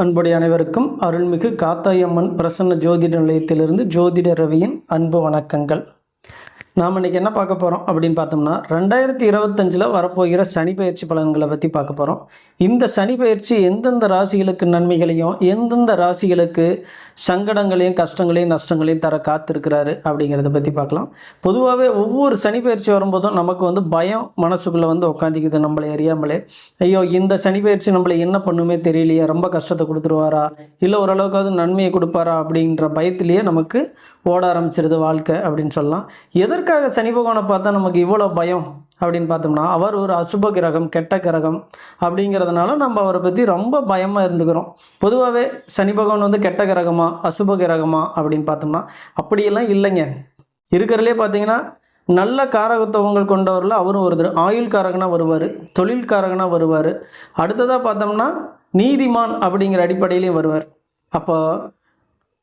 அன்புடைய அனைவருக்கும் அருள்மிகு காத்தாயம்மன் பிரசன்ன ஜோதிட நிலையத்திலிருந்து ஜோதிட ரவியின் அன்பு வணக்கங்கள். நாம் இன்றைக்கி என்ன பார்க்க போகிறோம் அப்படின்னு பார்த்தோம்னா 2025 வரப்போகிற சனி பயிற்சி பலன்களை பற்றி பார்க்க போகிறோம். இந்த சனி பயிற்சி எந்தெந்த ராசிகளுக்கு நன்மைகளையும் எந்தெந்த ராசிகளுக்கு சங்கடங்களையும் கஷ்டங்களையும் நஷ்டங்களையும் தர காத்திருக்கிறாரு அப்படிங்கிறத பற்றி பார்க்கலாம். பொதுவாகவே ஒவ்வொரு சனி பயிற்சி வரும்போதும் நமக்கு பயம் மனசுக்குள்ளே உட்காந்துக்குது. நம்மளை அறியாமலே ஐயோ இந்த சனி பயிற்சி நம்மளை என்ன பண்ணுமே தெரியலையே, ரொம்ப கஷ்டத்தை கொடுத்துருவாரா இல்லை ஓரளவுக்காவது நன்மையை கொடுப்பாரா அப்படின்ற பயத்திலேயே நமக்கு ஓட ஆரம்பிச்சிருது வாழ்க்கை அப்படின்னு சொல்லலாம். எதற்காக சனி பகவானை பார்த்தா நமக்கு இவ்வளோ பயம் அப்படின்னு பார்த்தோம்னா, அவர் ஒரு அசுப கிரகம், கெட்ட கிரகம் அப்படிங்கிறதுனால நம்ம அவரை பற்றி ரொம்ப பயமாக இருந்துக்கிறோம். பொதுவாகவே சனி பகவான் கெட்ட கிரகமா அசுப கிரகமா அப்படின்னு பார்த்தோம்னா அப்படியெல்லாம் இல்லைங்க. இருக்கிறதுலே பார்த்தீங்கன்னா நல்ல காரகத்துவங்கள் கொண்டவரில் அவரும் ஒருத்தர். ஆயுள் காரகனாக வருவார், தொழில் காரகனாக வருவார். அடுத்ததாக பார்த்தோம்னா நீதிமான் அப்படிங்கிற அடிப்படையிலையும் வருவார். அப்போ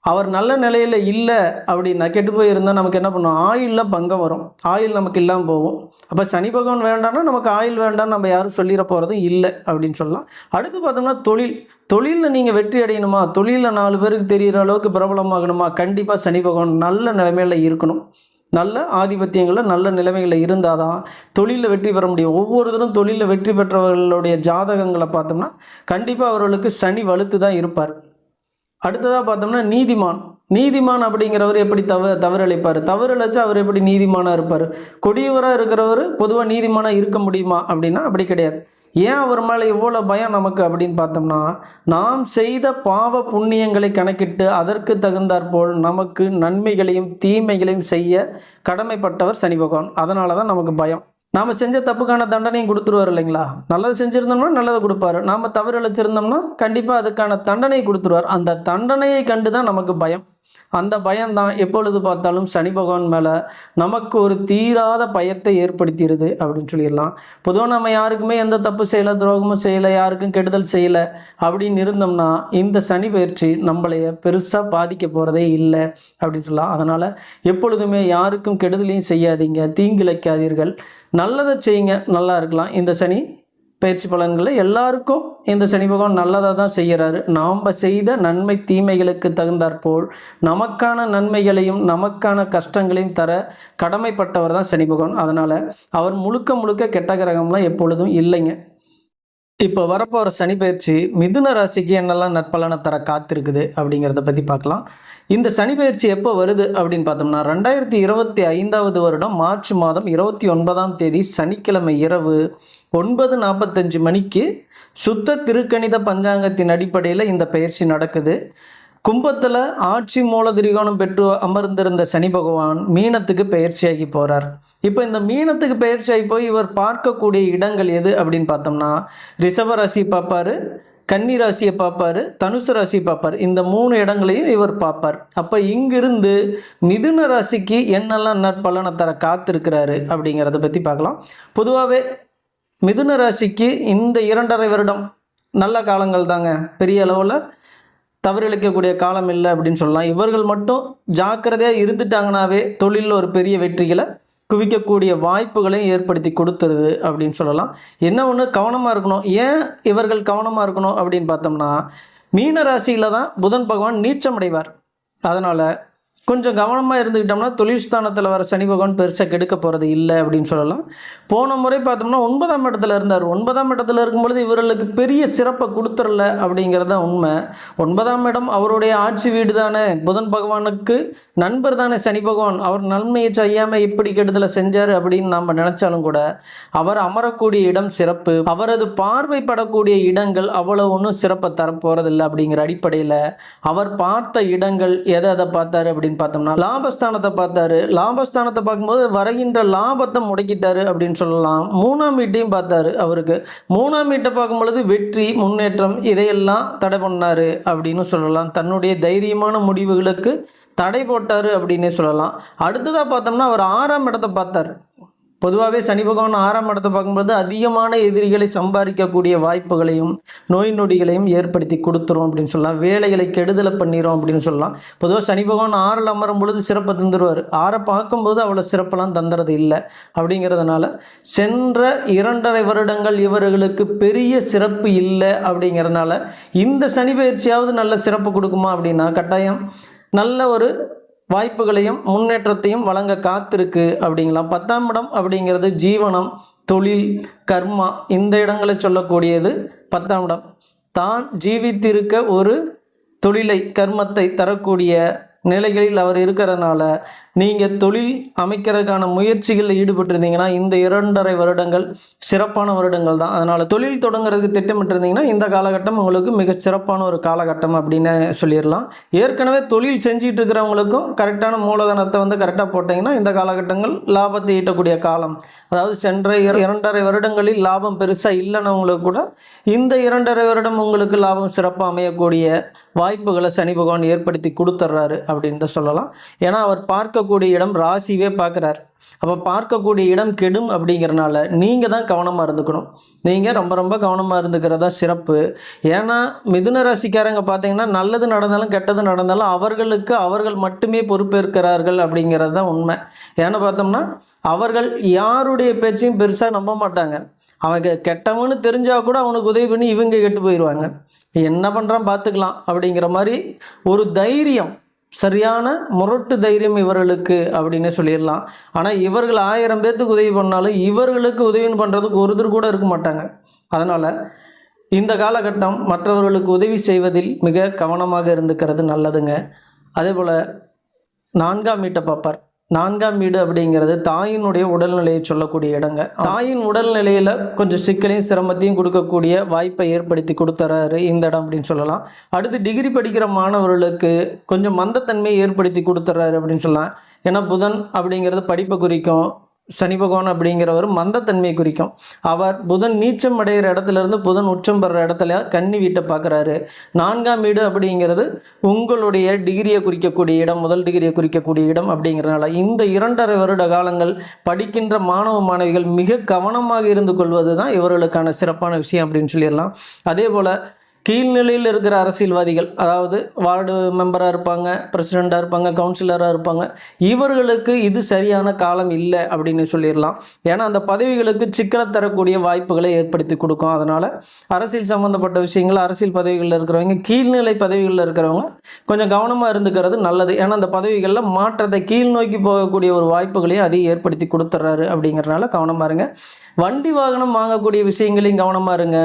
அவர் நல்ல நிலையில் இல்லை அப்படின்னா கெட்டு போய் இருந்தால் நமக்கு என்ன பண்ணுவோம், ஆயுளில் பங்கம் வரும், ஆயுள் நமக்கு இல்லாமல் போகும். அப்போ சனி பகவான் வேண்டாம்னா நமக்கு ஆயுள் வேண்டாம் நம்ம யாரும் சொல்லிட போகிறதும் இல்லை அப்படின்னு சொல்லலாம். அடுத்து பார்த்தோம்னா தொழிலில் நீங்கள் வெற்றி அடையணுமா, தொழிலில் 4 பேருக்கு தெரிகிற அளவுக்கு பிரபலமாகணுமா, கண்டிப்பாக சனி பகவான் நல்ல நிலைமையில் இருக்கணும். நல்ல ஆதிபத்தியங்களில் நல்ல நிலைமைகளில் இருந்தால் தான் தொழிலில் வெற்றி பெற முடியும். ஒவ்வொருத்தரும் தொழிலில் வெற்றி பெற்றவர்களுடைய ஜாதகங்களை பார்த்தோம்னா கண்டிப்பாக அவர்களுக்கு சனி வலுத்து தான் இருப்பார். அடுத்ததாக பார்த்தோம்னா நீதிமான் அப்படிங்கிறவர் எப்படி தவறளிப்பார், தவறளிச்சா அவர் எப்படி நீதிமானாக இருப்பார். கொடியவராக இருக்கிறவர் பொதுவாக நீதிமானாக இருக்க முடியுமா அப்படின்னா அப்படி கிடையாது. ஏன் அவர் மேலே இவ்வளோ பயம் நமக்கு அப்படின்னு பார்த்தோம்னா, நாம் செய்த பாவ புண்ணியங்களை கணக்கிட்டு அதற்கு தகுந்தாற்போல் நமக்கு நன்மைகளையும் தீமைகளையும் செய்ய கடமைப்பட்டவர் சனி பகவான். அதனால தான் நமக்கு பயம். நாம் செஞ்ச தப்புக்கான தண்டனையும் கொடுத்துருவார் இல்லைங்களா. நல்லது செஞ்சுருந்தோம்னா நல்லதை கொடுப்பாரு, நாம் தவறு அழைச்சிருந்தோம்னா கண்டிப்பாக அதுக்கான தண்டனையை கொடுத்துருவார். அந்த தண்டனையை கண்டு தான் நமக்கு பயம். அந்த பயம்தான் எப்பொழுது பார்த்தாலும் சனி பகவான் மேலே நமக்கு ஒரு தீராத பயத்தை ஏற்படுத்திடுது அப்படின்னு சொல்லிடலாம். பொதுவாக நம்ம யாருக்குமே எந்த தப்பு செய்யலை, துரோகமும் செய்யலை, யாருக்கும் கெடுதல் செய்யலை அப்படின்னு இருந்தோம்னா இந்த சனி பயிற்சி நம்மளைய பெருசாக பாதிக்க போகிறதே இல்லை அப்படின்னு சொல்லலாம். அதனால் எப்பொழுதுமே யாருக்கும் கெடுதலையும் செய்யாதீங்க, தீங்கிழைக்காதீர்கள், நல்லதை செய்யுங்க, நல்லா இருக்கலாம். இந்த சனி பயிற்சி பலன்களில் எல்லாருக்கும் இந்த சனி பகவான் நல்லதாக தான் செய்கிறாரு. நாம் செய்த நன்மை தீமைகளுக்கு தகுந்தாற்போல் நமக்கான நன்மைகளையும் நமக்கான கஷ்டங்களையும் தர கடமைப்பட்டவர் தான் சனி பகவான். அதனால் அவர் முழுக்க கெட்ட கிரகம்லாம் எப்பொழுதும் இல்லைங்க. இப்போ வரப்போகிற சனி பயிற்சி மிதுன ராசிக்கு என்னெல்லாம் நற்பலனை தர காத்திருக்குது அப்படிங்கிறத பற்றி பார்க்கலாம். இந்த சனி பயிற்சி எப்போ வருது அப்படின்னு பார்த்தோம்னா 2025 வருடம் மார்ச் மாதம் 29ஆம் தேதி சனிக்கிழமை இரவு 9:45 மணிக்கு சுத்த திருக்கணித பஞ்சாங்கத்தின் அடிப்படையில் இந்த பயிற்சி நடக்குது. கும்பத்தில் ஆட்சி மூல திரிகோணம் பெற்று அமர்ந்திருந்த சனி பகவான் மீனத்துக்கு பயிற்சியாகி போகிறார். இப்போ இந்த மீனத்துக்கு பயிற்சியாகி போய் இவர் பார்க்கக்கூடிய இடங்கள் எது அப்படின்னு பார்த்தோம்னா, ரிஷப ராசியை பார்ப்பார், கன்னி ராசியை பார்ப்பார், தனுசு ராசியை பார்ப்பார். இந்த 3 இடங்களையும் இவர் பார்ப்பார். அப்போ இங்கிருந்து மிதுன ராசிக்கு என்னெல்லாம் நற்பலனை தர காத்திருக்கிறாரு அப்படிங்கிறத பற்றி பார்க்கலாம். பொதுவாகவே மிதுன ராசிக்கு இந்த 2.5 வருடம் நல்ல காலங்கள் தாங்க, பெரிய அளவில் தவறிழைக்கக்கூடிய காலம் இல்லை அப்படின்னு சொல்லலாம். இவர்கள் மட்டும் ஜாக்கிரதையாக இருந்துட்டாங்கனாவே தொழிலில் ஒரு பெரிய வெற்றிகளை குவிக்கக்கூடிய வாய்ப்புகளையும் ஏற்படுத்தி கொடுத்துருது அப்படின்னு சொல்லலாம். என்ன ஒன்று கவனமாக இருக்கணும். ஏன் இவர்கள் கவனமாக இருக்கணும் அப்படின்னு பார்த்தோம்னா, மீன ராசியில் தான் புதன் பகவான் நீச்சமடைவார். அதனால் கொஞ்சம் கவனமாக இருந்துக்கிட்டோம்னா தொழில் ஸ்தானத்தில் வர சனி பகவான் பெருசாக கெடுக்க போகிறது இல்லை அப்படின்னு சொல்லலாம். போன முறை பார்த்தோம்னா 9ஆம் இடத்துல இருந்தார். 9ஆம் இடத்துல இருக்கும்பொழுது இவர்களுக்கு பெரிய சிறப்பை கொடுத்துடல அப்படிங்கிறது தான் உண்மை. 9ஆம் இடம் அவருடைய ஆட்சி வீடு தானே, புதன் பகவானுக்கு நண்பர் தானே சனி பகவான். அவர் நன்மையை செய்யாமல் எப்படி கெடுதலை செஞ்சார் அப்படின்னு நம்ம நினச்சாலும் கூட அவர் அமரக்கூடிய இடம் சிறப்பு, அவரது பார்வைப்படக்கூடிய இடங்கள் அவ்வளோ ஒன்றும் சிறப்பை தரப்போகிறதில்லை. அப்படிங்கிற அடிப்படையில் அவர் பார்த்த இடங்கள் எதை பார்த்தாரு அப்படின்னு பார்த்தோம்னா, லாபஸ்தானத்தை பார்த்தாரு. லாபஸ்தானத்தை பார்க்கும்போது வருகின்ற லாபத்தை முடக்கிட்டாரு அப்படின்னு சொல்லலாம். 3ஆம் வீட்டையும் பார்த்தாரு. அவருக்கு 3ஆம் வீட்டை பார்க்கும்பொழுது வெற்றி, முன்னேற்றம் இதையெல்லாம் தடை பண்ணாரு அப்படின்னு சொல்லலாம். தன்னுடைய தைரியமான முடிவுகளுக்கு தடை போட்டாரு அப்படின்னே சொல்லலாம். அடுத்ததாக பார்த்தோம்னா அவர் 6ஆம் இடத்தை பார்த்தார். பொதுவாகவே சனி பகவான் 6ஆம் இடத்தை பார்க்கும்போது அதிகமான எதிரிகளை சம்பாதிக்கக்கூடிய வாய்ப்புகளையும் நோய் நொடிகளையும் ஏற்படுத்தி கொடுத்துரும் அப்படின்னு சொல்லலாம். வேலைகளை கெடுதலை பண்ணிடும் அப்படின்னு சொல்லலாம். பொதுவாக சனி பகவான் 6ல் அமரும் பொழுது சிறப்பை தந்துடுவார். 6 பார்க்கும்போது அவ்வளோ சிறப்பெல்லாம் தந்துறது இல்லை. அப்படிங்கிறதுனால சென்ற 2.5 வருடங்கள் இவர்களுக்கு பெரிய சிறப்பு இல்லை. அப்படிங்கிறதுனால இந்த சனி பயிற்சியாவது நல்ல சிறப்பு கொடுக்குமா அப்படின்னா கட்டாயம் நல்ல ஒரு வாய்ப்புகளையும் முன்னேற்றத்தையும் வழங்க காத்திருக்கு அப்படிங்களாம். 10ஆம் இடம் அப்படிங்கிறது ஜீவனம், தொழில், கர்மா, இந்த இடங்களை சொல்லக்கூடியது 10ஆம் இடம். தான் ஜீவித்திருக்க ஒரு தொழிலை, கர்மத்தை தரக்கூடிய நிலைகளில் அவர் இருக்கிறதுனால நீங்கள் தொழில் அமைக்கிறதுக்கான முயற்சிகளில் ஈடுபட்டிருந்தீங்கன்னா இந்த 2.5 வருடங்கள் சிறப்பான வருடங்கள் தான். அதனால் தொழில் தொடங்குறதுக்கு திட்டமிட்டிருந்தீங்கன்னா இந்த காலகட்டம் உங்களுக்கு மிகச் சிறப்பான ஒரு காலகட்டம் அப்படின்னு சொல்லிடலாம். ஏற்கனவே தொழில் செஞ்சிட்டு இருக்கிறவங்களுக்கும் கரெக்டான மூலதனத்தை கரெக்டாக போட்டிங்கன்னா இந்த காலகட்டங்கள் லாபத்தை ஈட்டக்கூடிய காலம். அதாவது சென்ற 2.5 வருடங்களில் லாபம் பெருசாக இல்லைன்னவங்களுக்கு கூட இந்த 2.5 வருடம் உங்களுக்கு லாபம் சிறப்பாக அமையக்கூடிய வாய்ப்புகளை சனி பகவான் ஏற்படுத்தி கொடுத்துட்றாரு அப்படின்னு தான் சொல்லலாம். ஏன்னா அவர் பார்க்கக்கூடிய இடம் ராசிவே பார்க்குறார். அப்போ பார்க்கக்கூடிய இடம் கெடும். அப்படிங்கிறனால நீங்கள் தான் கவனமாக இருந்துக்கணும். நீங்கள் ரொம்ப ரொம்ப கவனமாக இருந்துக்கிறதா சிறப்பு. ஏன்னா மிதுன ராசிக்காரங்க பார்த்தீங்கன்னா நல்லது நடந்தாலும் கெட்டது நடந்தாலும் அவர்கள் மட்டுமே பொறுப்பேற்கிறார்கள் அப்படிங்கிறது தான் உண்மை. ஏன்னா பார்த்தோம்னா அவர்கள் யாருடைய பேச்சையும் பெருசாக நம்ப மாட்டாங்க. அவங்க கெட்டவன்னு தெரிஞ்சால் கூட அவனுக்கு உதவி பண்ணி இவங்க கெட்டு போயிடுவாங்க. என்ன பண்ணுறான் பார்த்துக்கலாம் அப்படிங்கிற மாதிரி ஒரு தைரியம், சரியான முரட்டு தைரியம் இவர்களுக்கு அப்படின்னு சொல்லிடலாம். ஆனால் இவர்கள் 1000 பேர்த்துக்கு உதவி பண்ணாலும் இவர்களுக்கு உதவி பண்ணுறதுக்கு ஒருத்தர் கூட இருக்க மாட்டாங்க. அதனால் இந்த காலகட்டம் மற்றவர்களுக்கு உதவி செய்வதில் மிக கவனமாக இருந்துக்கிறது நல்லதுங்க. அதே போல் 4ஆம் வீட்டை பார்ப்பார். 4ஆம் வீடு அப்படிங்கிறது தாயினுடைய உடல்நிலையை சொல்லக்கூடிய இடங்க. தாயின் உடல்நிலையில் கொஞ்சம் சிக்கலையும் சிரமத்தையும் கொடுக்கக்கூடிய வாய்ப்பை ஏற்படுத்தி கொடுத்துறாரு இந்த இடம் அப்படின்னு சொல்லலாம். அடுத்து டிகிரி படிக்கிற மாணவர்களுக்கு கொஞ்சம் மந்தத்தன்மையை ஏற்படுத்தி கொடுத்துறாரு அப்படின்னு சொல்லலாம். ஏன்னா புதன் அப்படிங்கிறது படிப்பை குறிக்கும், சனி பகவான் அப்படிங்கிறவர் மந்தத்தன்மையை குறிக்கும். அவர் புதன் நீச்சம் அடைகிற இடத்துலேருந்து புதன் உச்சம் பெற இடத்துல கன்னி வீட்டை பார்க்குறாரு. 4ஆம் வீடு அப்படிங்கிறது உங்களுடைய டிகிரியை குறிக்கக்கூடிய இடம், முதல் டிகிரியை குறிக்கக்கூடிய இடம். அப்படிங்கிறனால இந்த 2.5 வருட காலங்கள் படிக்கின்ற மாணவ மாணவிகள் மிக கவனமாக இருந்து கொள்வது தான் இவர்களுக்கான சிறப்பான விஷயம் அப்படின்னு சொல்லிடலாம். அதே போல் கீழ்நிலையில் இருக்கிற அரசியல்வாதிகள், அதாவது வார்டு மெம்பராக இருப்பாங்க, பிரசிடெண்ட்டாக இருப்பாங்க, கவுன்சிலராக இருப்பாங்க, இவர்களுக்கு இது சரியான காலம் இல்லை அப்படின்னு சொல்லிடலாம். ஏன்னா அந்த பதவிகளுக்கு சிக்கலை தரக்கூடிய வாய்ப்புகளை ஏற்படுத்தி கொடுக்கும். அதனால் அரசியல் சம்மந்தப்பட்ட விஷயங்கள், அரசியல் பதவிகளில் இருக்கிறவங்க, கீழ்நிலை பதவிகளில் இருக்கிறவங்க கொஞ்சம் கவனமாக இருந்துக்கிறது நல்லது. ஏன்னா அந்த பதவிகளில் மாற்றத்தை கீழ் நோக்கி போகக்கூடிய ஒரு வாய்ப்புகளையும் அதையும் ஏற்படுத்தி கொடுத்துட்றாரு. அப்படிங்கிறனால கவனமாக இருங்க. வண்டி வாகனம் வாங்கக்கூடிய விஷயங்களையும் கவனமாக இருங்க.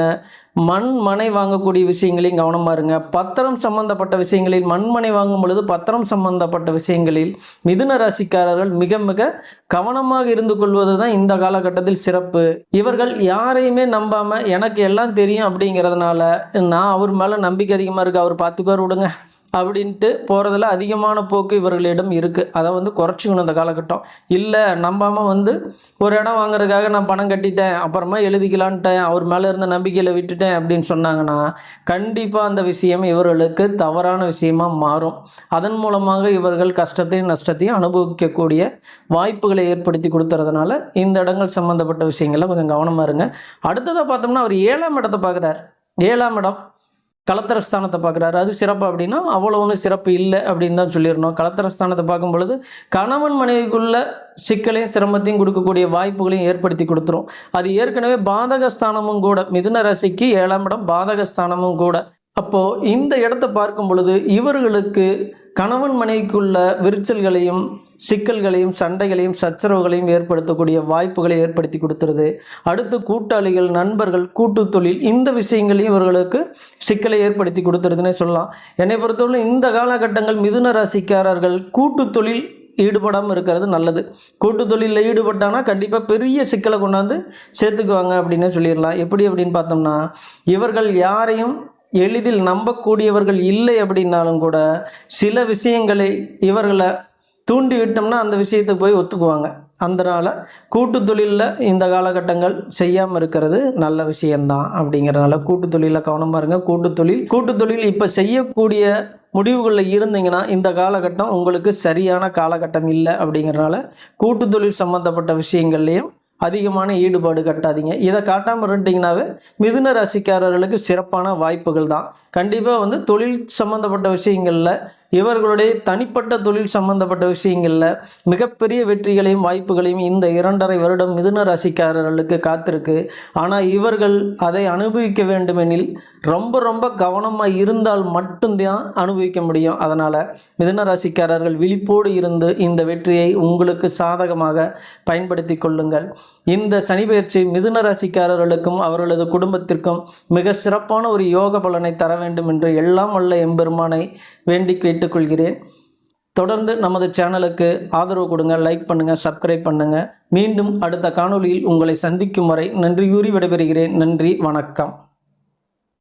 மனை வாங்கக்கூடிய விஷயங்களையும் கவனமாக இருங்க. பத்திரம் சம்பந்தப்பட்ட விஷயங்களில், மண்மனை வாங்கும் பொழுது பத்திரம் சம்பந்தப்பட்ட விஷயங்களில் மிதுன ராசிக்காரர்கள் மிக மிக கவனமாக இருந்து கொள்வது தான் இந்த காலகட்டத்தில் சிறப்பு. இவர்கள் யாரையுமே நம்பாமல் எனக்கு எல்லாம் தெரியும் அப்படிங்கிறதுனால நான் அவர் மேலே நம்பிக்கை அதிகமாக இருக்குது, அவர் பார்த்துக்குவார் விடுங்க அப்படின்ட்டு போகிறதுல அதிகமான போக்கு இவர்களிடம் இருக்குது. அதை குறைச்சிக்கணும் இந்த காலகட்டம். இல்லை நம்பாமல் ஒரு இடம் வாங்குறதுக்காக நான் பணம் கட்டிட்டேன், அப்புறமா எழுதிக்கலான்ட்டேன், அவர் மேலே இருந்த நம்பிக்கையில் விட்டுட்டேன் அப்படின்னு சொன்னாங்கன்னா கண்டிப்பாக அந்த விஷயம் இவர்களுக்கு தவறான விஷயமா மாறும். அதன் மூலமாக இவர்கள் கஷ்டத்தையும் நஷ்டத்தையும் அனுபவிக்கக்கூடிய வாய்ப்புகளை ஏற்படுத்தி கொடுத்துறதுனால இந்த இடங்கள் சம்மந்தப்பட்ட விஷயங்கள்ல கொஞ்சம் கவனமாக இருங்க. அடுத்ததாக பார்த்தோம்னா அவர் 7ஆம் இடத்தை பார்க்குறார். 7ஆம் இடம் கலத்திரஸ்தானத்தை பார்க்குறாரு. அது சிறப்பு அப்படின்னா அவ்வளோ ஒன்றும் சிறப்பு இல்லை அப்படின்னு தான் சொல்லிடணும். கலத்திரஸ்தானத்தை பார்க்கும் பொழுது கணவன் மனைவிக்குள்ள சிக்கலையும் சிரமத்தையும் கொடுக்கக்கூடிய வாய்ப்புகளையும் ஏற்படுத்தி கொடுத்துரும். அது ஏற்கனவே பாதகஸ்தானமும் கூட. மிதுன ராசிக்கு 7ஆம் இடம் பாதகஸ்தானமும் கூட. அப்போது இந்த இடத்தை பார்க்கும் பொழுது இவர்களுக்கு கணவன் மனைவிக்குள்ள விரிச்சல்களையும் சிக்கல்களையும் சண்டைகளையும் சச்சரவுகளையும் ஏற்படுத்தக்கூடிய வாய்ப்புகளை ஏற்படுத்தி கொடுத்துருது. அடுத்து கூட்டாளிகள், நண்பர்கள், கூட்டு தொழில், இந்த விஷயங்களையும் இவர்களுக்கு சிக்கலை ஏற்படுத்தி கொடுத்துருதுன்னே சொல்லலாம். என்னை பொறுத்தவரை இந்த காலகட்டங்கள் மிதுன ராசிக்காரர்கள் கூட்டு தொழில் ஈடுபடாமல் இருக்கிறது நல்லது. கூட்டு தொழிலில் ஈடுபட்டானா கண்டிப்பாக பெரிய சிக்கலை கொண்டாந்து சேர்த்துக்குவாங்க அப்படின்னு சொல்லிடலாம். எப்படி அப்படின்னு பார்த்தோம்னா இவர்கள் யாரையும் எளிதில் நம்பக்கூடியவர்கள் இல்லை அப்படின்னாலும் கூட சில விஷயங்களை இவர்களை தூண்டி விட்டோம்னா அந்த விஷயத்துக்கு போய் ஒத்துக்குவாங்க. அதனால் கூட்டு தொழிலில் இந்த காலகட்டங்கள் செய்யாமல் இருக்கிறது நல்ல விஷயந்தான். அப்படிங்கிறதுனால கூட்டு தொழிலில் கவனமாக இருங்க. கூட்டு தொழில் இப்போ செய்யக்கூடிய முடிவுகளில் இருந்தீங்கன்னா இந்த காலகட்டம் உங்களுக்கு சரியான காலகட்டம் இல்லை. அப்படிங்கிறதுனால கூட்டு தொழில் சம்மந்தப்பட்ட விஷயங்கள்லையும் அதிகமான ஈடுபாடு காட்டாதீங்க. இதை காட்டாமல் இருந்துட்டிங்கனாவே மிதுன ராசிக்காரர்களுக்கு சிறப்பான வாய்ப்புகள் தான். கண்டிப்பாக தொழில் சம்மந்தப்பட்ட விஷயங்களில், இவர்களுடைய தனிப்பட்ட தொழில் சம்பந்தப்பட்ட விஷயங்களில் மிகப்பெரிய வெற்றிகளையும் வாய்ப்புகளையும் இந்த 2.5 வருடம் மிதுன ராசிக்காரர்களுக்கு காத்திருக்கு. ஆனால் இவர்கள் அதை அனுபவிக்க வேண்டுமெனில் ரொம்ப கவனமாக இருந்தால் மட்டும்தான் அனுபவிக்க முடியும். அதனால் மிதுன ராசிக்காரர்கள் விழிப்போடு இருந்து இந்த வெற்றியை உங்களுக்கு சாதகமாக பயன்படுத்தி கொள்ளுங்கள். இந்த சனி பயிற்சி மிதுன ராசிக்காரர்களுக்கும் அவர்களது குடும்பத்திற்கும் மிக சிறப்பான ஒரு யோக பலனை தர வேண்டும் என்று எல்லாம் வல்ல எம்பெருமானை வேண்டி கேட்டுக்கொள்கிறேன். தொடர்ந்து நமது சேனலுக்கு ஆதரவு கொடுங்க, லைக் பண்ணுங்கள், சப்ஸ்கிரைப் பண்ணுங்கள். மீண்டும் அடுத்த காணொளியில் உங்களை சந்திக்கும் வரை நன்றி கூறி விடைபெறுகிறேன். நன்றி, வணக்கம்.